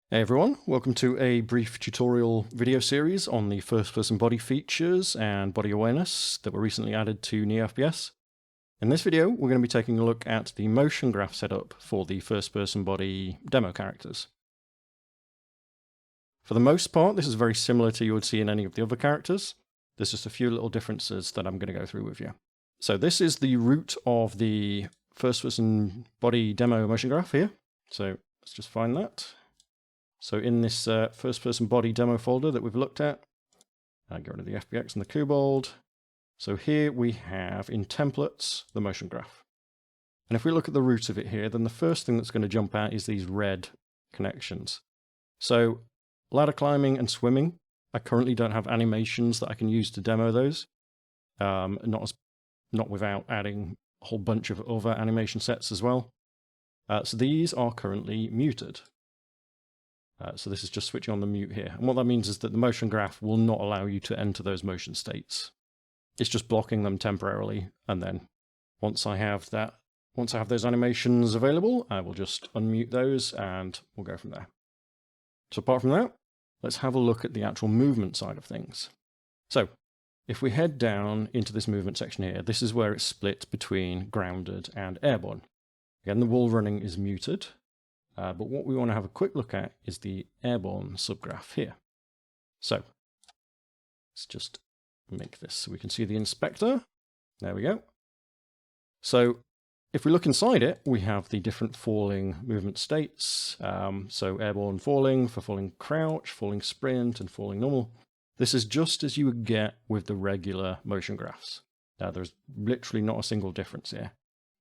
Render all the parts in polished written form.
Hey everyone, welcome to a brief tutorial video series on the first-person body features and body awareness that were recently added to NeoFPS. In this video, we're going to be taking a look at the motion graph setup for the first-person body demo characters. For the most part, this is very similar to you would see in any of the other characters. There's just a few little differences that I'm going to go through with you. So this is the root of the first-person body demo motion graph here. So let's just find that. So in this first-person body demo folder that we've looked at, get rid of the FBX and the Kobold. So here we have in templates the motion graph. And if we look at the root of it here, then the first thing that's going to jump out is these red connections. So ladder climbing and swimming, I currently don't have animations that I can use to demo those, not without adding a whole bunch of other animation sets as well. So these are currently muted. So this is just switching on the mute here. And what that means is that the motion graph will not allow you to enter those motion states. It's just blocking them temporarily. And then once I have those animations available, I will just unmute those and we'll go from there. So apart from that, let's have a look at the actual movement side of things. So if we head down into this movement section here, this is where it's split between grounded and airborne. Again, the wall running is muted. But what we want to have a quick look at is the airborne subgraph here. So let's just make this so we can see the inspector. There we go. So if we look inside it, we have the different falling movement states. So airborne falling for falling crouch, falling sprint, and falling normal. This is just as you would get with the regular motion graphs. There's literally not a single difference here.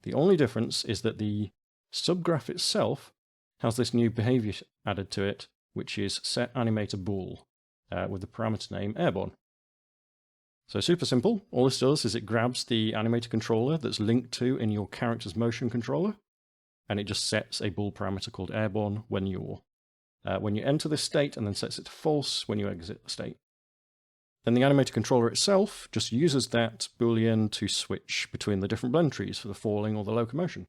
The only difference is that the subgraph itself has this new behavior added to it, which is set animator bool with the parameter name airborne. So super simple. All this does is it grabs the animator controller that's linked to in your character's motion controller, and it just sets a bool parameter called airborne when you enter this state, and then sets it to false when you exit the state. Then the animator controller itself just uses that boolean to switch between the different blend trees for the falling or the locomotion.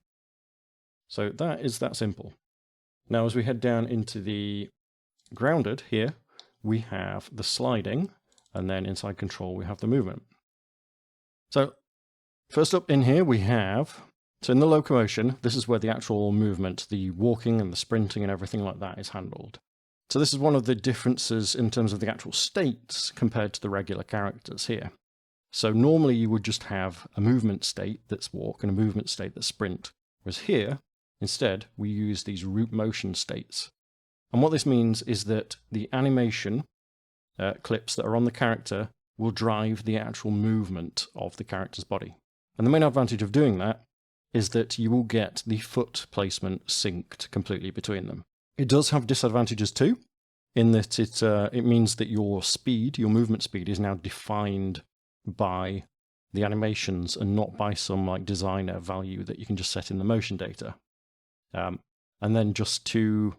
So that is that simple. Now, as we head down into the grounded here, we have the sliding, and then inside control, we have the movement. So first up in here, we have, so in the locomotion, this is where the actual movement, the walking and the sprinting and everything like that is handled. So this is one of the differences in terms of the actual states compared to the regular characters here. So normally you would just have a movement state that's walk and a movement state that's sprint, whereas here, instead, we use these root motion states. And what this means is that the animation clips that are on the character will drive the actual movement of the character's body. And the main advantage of doing that is that you will get the foot placement synced completely between them. It does have disadvantages too, in that it means that your speed, your movement speed, is now defined by the animations and not by some like designer value that you can just set in the motion data. And then just to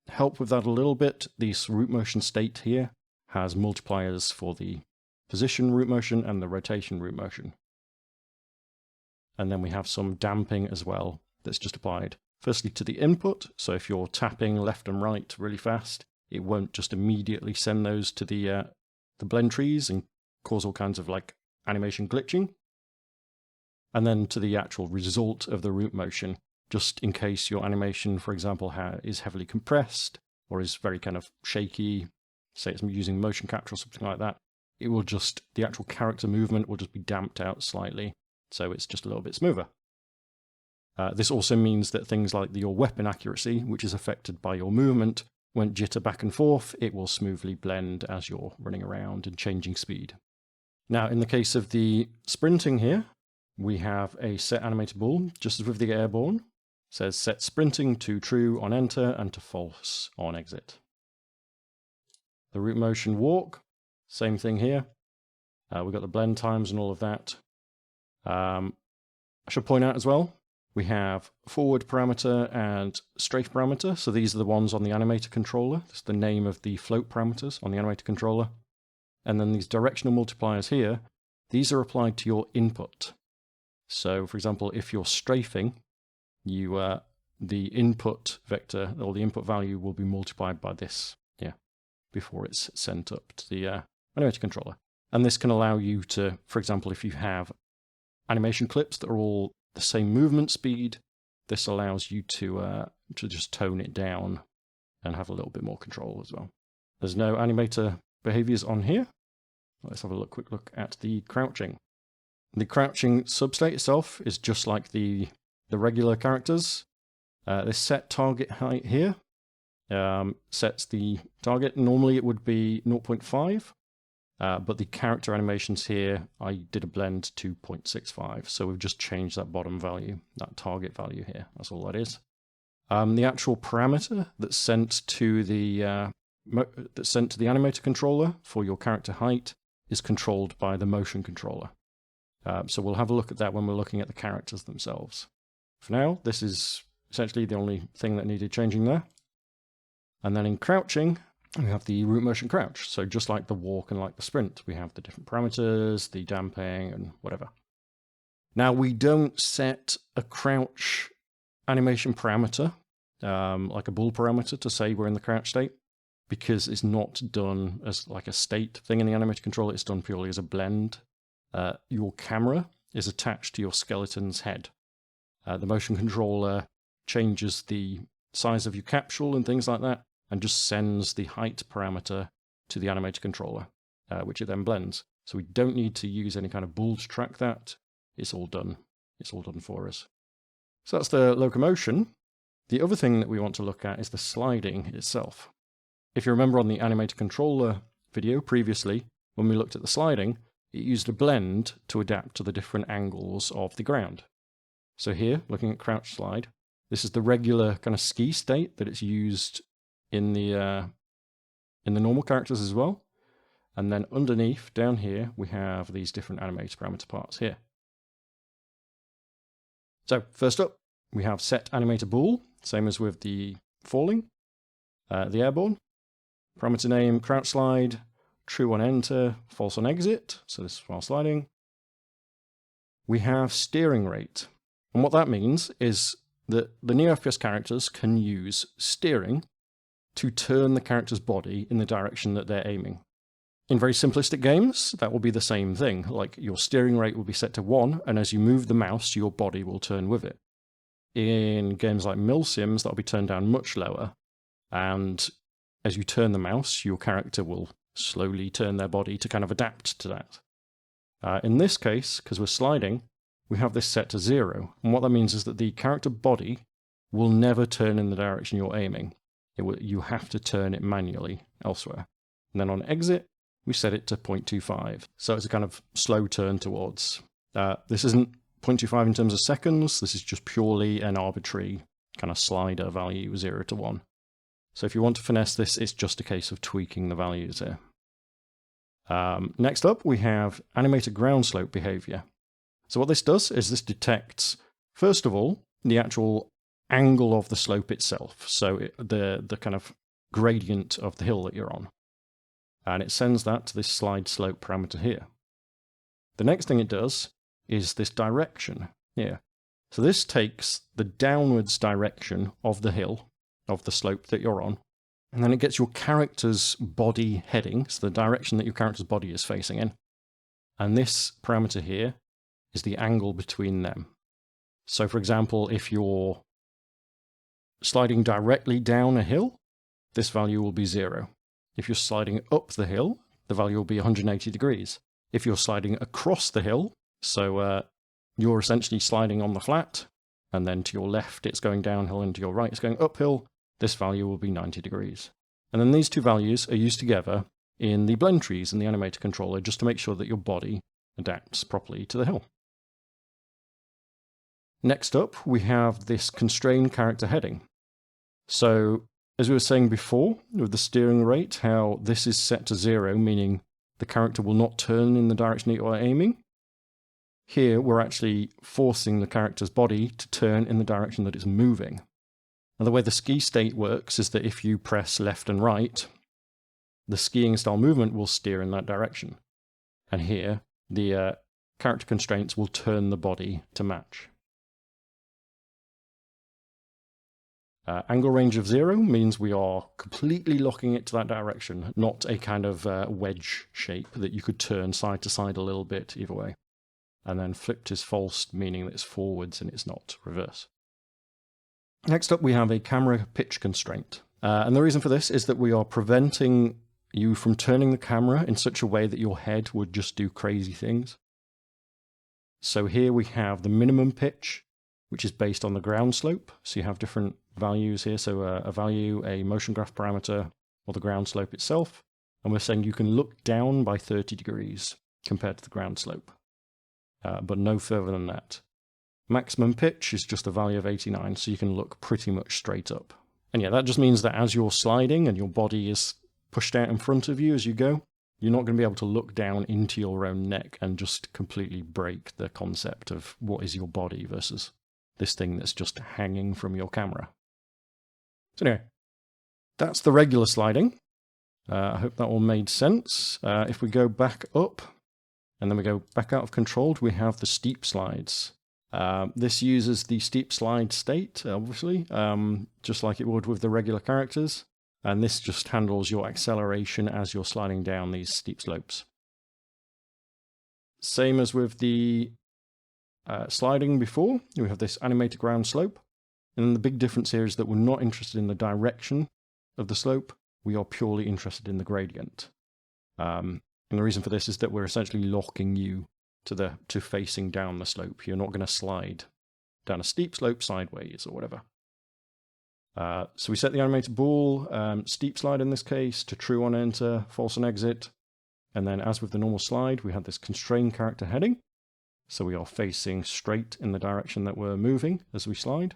help with that a little bit, this root motion state here has multipliers for the position root motion and the rotation root motion. And then we have some damping as well that's just applied. Firstly to the input, so if you're tapping left and right really fast, it won't just immediately send those to the blend trees and cause all kinds of like animation glitching. And then to the actual result of the root motion, just in case your animation, for example, is heavily compressed or is very kind of shaky, say it's using motion capture or something like that, it will just, the actual character movement will just be damped out slightly, so it's just a little bit smoother. This also means that things like your weapon accuracy, which is affected by your movement, won't jitter back and forth, it will smoothly blend as you're running around and changing speed. Now, in the case of the sprinting here, we have a set animator bool, just as with the airborne. It says set sprinting to true on enter and to false on exit. The root motion walk, same thing here. We've got the blend times and all of that. I should point out as well, we have forward parameter and strafe parameter. So these are the ones on the animator controller. That's the name of the float parameters on the animator controller. And then these directional multipliers here, these are applied to your input. So for example, if you're strafing, you the input vector, or the input value, will be multiplied by this here before it's sent up to the animator controller. And this can allow you to, for example, if you have animation clips that are all the same movement speed, this allows you to just tone it down and have a little bit more control as well. There's no animator behaviors on here. Let's have a quick look at the crouching. The crouching substate itself is just like the regular characters. This set target height here sets the target. Normally it would be 0.5, but the character animations here, I did a blend to 0.65. So we've just changed that bottom value, that target value here. That's all that is. The actual parameter that's sent to the animator controller for your character height is controlled by the motion controller. So we'll have a look at that when we're looking at the characters themselves. For now, this is essentially the only thing that needed changing there. And then in crouching, we have the root motion crouch. So just like the walk and like the sprint, we have the different parameters, the damping and whatever. Now we don't set a crouch animation parameter, like a bool parameter, to say we're in the crouch state, because it's not done as like a state thing in the animator controller. It's done purely as a blend. Your camera is attached to your skeleton's head. The motion controller changes the size of your capsule and things like that, and just sends the height parameter to the animator controller, which it then blends. So we don't need to use any kind of bool to track that. It's all done. It's all done for us. So that's the locomotion. The other thing that we want to look at is the sliding itself. If you remember on the animator controller video previously, when we looked at the sliding, it used a blend to adapt to the different angles of the ground. So here, looking at crouch slide, this is the regular kind of ski state that it's used in the normal characters as well. And then underneath, down here, we have these different animator parameter parts here. So first up, we have set animator bool, same as with the falling, the airborne. Parameter name, crouch slide, true on enter, false on exit. So this is while sliding. We have steering rate. And what that means is that the NeoFPS characters can use steering to turn the character's body in the direction that they're aiming. In very simplistic games, that will be the same thing. Like your steering rate will be set to 1, and as you move the mouse, your body will turn with it. In games like milsims, that'll be turned down much lower, and as you turn the mouse, your character will slowly turn their body to kind of adapt to that. In this case, because we're sliding, we have this set to 0, and what that means is that the character body will never turn in the direction you're aiming. You have to turn it manually elsewhere. And then on exit, we set it to 0.25. So it's a kind of slow turn towards. This isn't 0.25 in terms of seconds. This is just purely an arbitrary kind of slider value, 0 to 1. So if you want to finesse this, it's just a case of tweaking the values here. Next up, we have animator ground slope behavior. So what this does is this detects, first of all, the actual angle of the slope itself. So the kind of gradient of the hill that you're on. And it sends that to this slide slope parameter here. The next thing it does is this direction here. So this takes the downwards direction of the hill, of the slope that you're on, and then it gets your character's body heading, so the direction that your character's body is facing in. And this parameter here is the angle between them. So for example, if you're sliding directly down a hill, this value will be 0. If you're sliding up the hill, the value will be 180 degrees. If you're sliding across the hill, so you're essentially sliding on the flat, and then to your left it's going downhill, and to your right it's going uphill, this value will be 90 degrees. And then these two values are used together in the blend trees in the animator controller just to make sure that your body adapts properly to the hill. Next up, we have this constrained character heading. So, as we were saying before, with the steering rate, how this is set to 0, meaning the character will not turn in the direction that you are aiming. Here, we're actually forcing the character's body to turn in the direction that it's moving. Now, the way the ski state works is that if you press left and right, the skiing style movement will steer in that direction. And here, the character constraints will turn the body to match. Angle range of 0 means we are completely locking it to that direction, not a kind of wedge shape that you could turn side to side a little bit either way. And then flipped is false, meaning that it's forwards and it's not reverse. Next up, we have a camera pitch constraint. And the reason for this is that we are preventing you from turning the camera in such a way that your head would just do crazy things. So here we have the minimum pitch, which is based on the ground slope. So you have different values here. So a value, a motion graph parameter, or the ground slope itself. And we're saying you can look down by 30 degrees compared to the ground slope, but no further than that. Maximum pitch is just a value of 89, so you can look pretty much straight up. And yeah, that just means that as you're sliding and your body is pushed out in front of you as you go, you're not going to be able to look down into your own neck and just completely break the concept of what is your body versus this thing that's just hanging from your camera. So anyway, that's the regular sliding. I hope that all made sense. If we go back up and then we go back out of controlled, we have the steep slides. This uses the steep slide state, obviously, just like it would with the regular characters. And this just handles your acceleration as you're sliding down these steep slopes. Same as with the sliding before, we have this animated ground slope. And the big difference here is that we're not interested in the direction of the slope. We are purely interested in the gradient. And the reason for this is that we're essentially locking you to facing down the slope. You're not going to slide down a steep slope sideways or whatever. So we set the animated ball, steep slide in this case, to true on enter, false on exit. And then as with the normal slide, we have this constrained character heading. So we are facing straight in the direction that we're moving as we slide.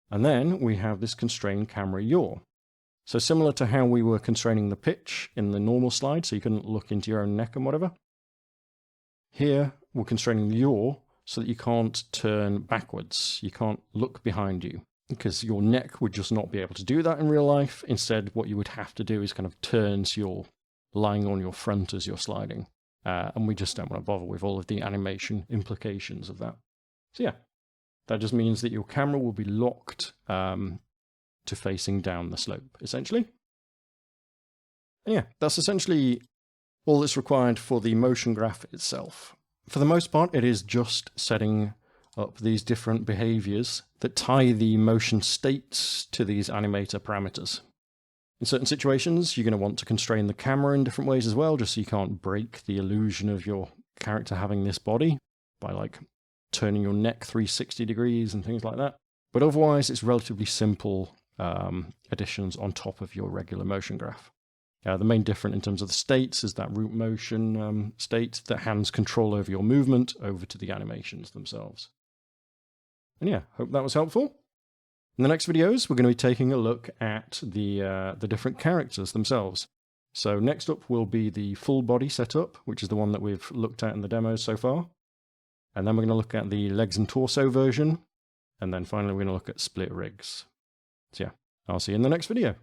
And then we have this constrained camera yaw. So similar to how we were constraining the pitch in the normal slide, so you couldn't look into your own neck and whatever. Here, we're constraining the yaw so that you can't turn backwards. You can't look behind you, because your neck would just not be able to do that in real life. Instead, what you would have to do is kind of turn so you're lying on your front as you're sliding. And we just don't want to bother with all of the animation implications of that. So yeah, that just means that your camera will be locked to facing down the slope, essentially. And yeah, that's essentially all that's required for the motion graph itself. For the most part, it is just setting up these different behaviors that tie the motion states to these animator parameters. In certain situations, you're going to want to constrain the camera in different ways as well, just so you can't break the illusion of your character having this body by like turning your neck 360 degrees and things like that. But otherwise, it's relatively simple additions on top of your regular motion graph. The main difference in terms of the states is that root motion state that hands control over your movement over to the animations themselves. And yeah, hope that was helpful. In the next videos, we're going to be taking a look at the different characters themselves. So next up will be the full body setup, which is the one that we've looked at in the demos so far. And then we're going to look at the legs and torso version. And then finally, we're going to look at split rigs. So yeah, I'll see you in the next video.